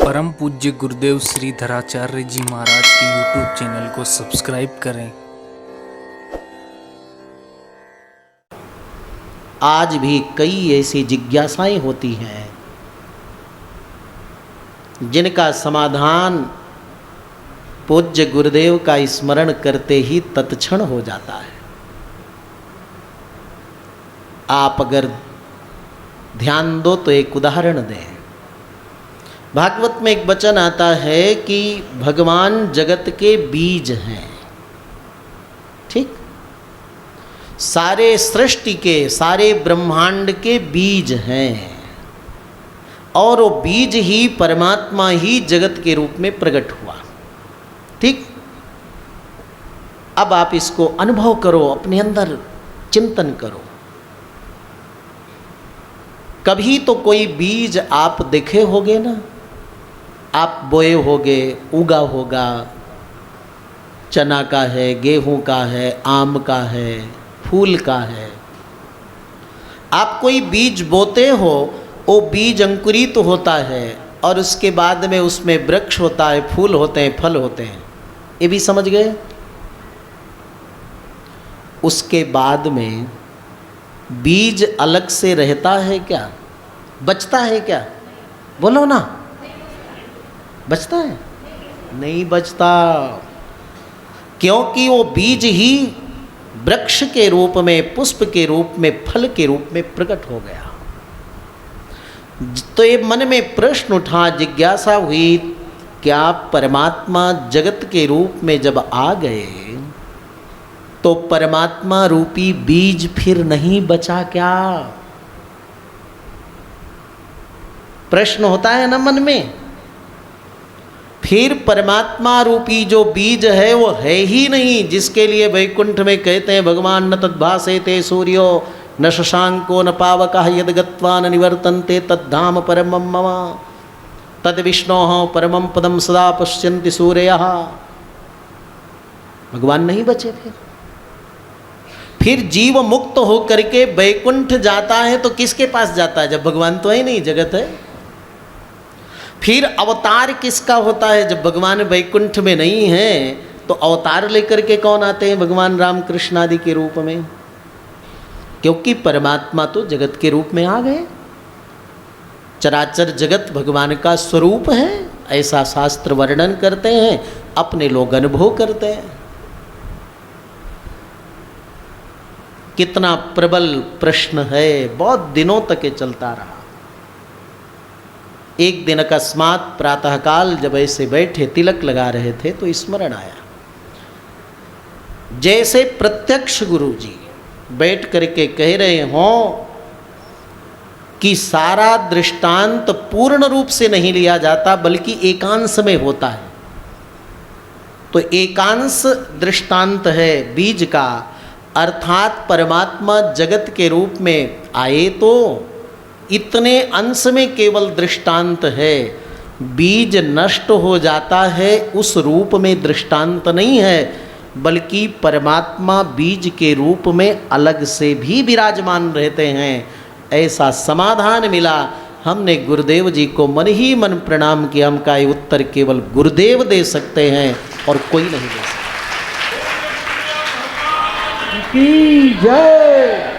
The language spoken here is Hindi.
परम पूज्य गुरुदेव श्री धराचार्य जी महाराज के यूट्यूब चैनल को सब्सक्राइब करें। आज भी कई ऐसी जिज्ञासाएं होती हैं जिनका समाधान पूज्य गुरुदेव का स्मरण करते ही तत्क्षण हो जाता है। आप अगर ध्यान दो तो एक उदाहरण दें। भागवत में एक वचन आता है कि भगवान जगत के बीज हैं। ठीक, सारे सृष्टि के, सारे ब्रह्मांड के बीज हैं और वो बीज ही परमात्मा ही जगत के रूप में प्रकट हुआ। ठीक, अब आप इसको अनुभव करो, अपने अंदर चिंतन करो। कभी तो कोई बीज आप देखे होगे ना, आप बोए होगे, उगा होगा, चना का है, गेहूं का है, आम का है, फूल का है। आप कोई बीज बोते हो, वो बीज अंकुरित तो होता है और उसके बाद में उसमें वृक्ष होता है, फूल होते हैं, फल होते हैं। ये भी समझ गए? उसके बाद में बीज अलग से रहता है क्या? बचता है क्या? बोलो ना, बचता है? नहीं बचता, क्योंकि वो बीज ही वृक्ष के रूप में, पुष्प के रूप में, फल के रूप में प्रकट हो गया। तो ये मन में प्रश्न उठा, जिज्ञासा हुई, क्या परमात्मा जगत के रूप में जब आ गए तो परमात्मा रूपी बीज फिर नहीं बचा क्या? प्रश्न होता है ना मन में। फिर परमात्मा रूपी जो बीज है वो है ही नहीं, जिसके लिए वैकुंठ में कहते हैं भगवान न तद्भासेते सूर्यो न शशांको न पावकः यद गत्वा न निवर्तन्ते तद्धाम परमं मम तद विष्णोः परमं पदं सदा पश्यन्ति सूर्यः। भगवान नहीं बचे। फिर जीव मुक्त होकर के वैकुंठ जाता है तो किसके पास जाता है? जब भगवान तो है नहीं, जगत है। फिर अवतार किसका होता है? जब भगवान वैकुंठ में नहीं है तो अवतार लेकर के कौन आते हैं? भगवान राम कृष्ण आदि के रूप में, क्योंकि परमात्मा तो जगत के रूप में आ गए। चराचर जगत भगवान का स्वरूप है, ऐसा शास्त्र वर्णन करते हैं, अपने लोग अनुभव करते हैं। कितना प्रबल प्रश्न है, बहुत दिनों तक ये चलता रहा। एक दिन अकस्मात प्रातःकाल जब ऐसे बैठे तिलक लगा रहे थे तो स्मरण आया, जैसे प्रत्यक्ष गुरु जी बैठ करके कह रहे हों कि सारा दृष्टांत पूर्ण रूप से नहीं लिया जाता बल्कि एकांश में होता है। तो एकांश दृष्टांत है बीज का, अर्थात परमात्मा जगत के रूप में आए तो इतने अंश में केवल दृष्टांत है। बीज नष्ट हो जाता है उस रूप में दृष्टांत नहीं है, बल्कि परमात्मा बीज के रूप में अलग से भी विराजमान रहते हैं। ऐसा समाधान मिला। हमने गुरुदेव जी को मन ही मन प्रणाम किया। हम का ये उत्तर केवल गुरुदेव दे सकते हैं और कोई नहीं दे सकता। जय।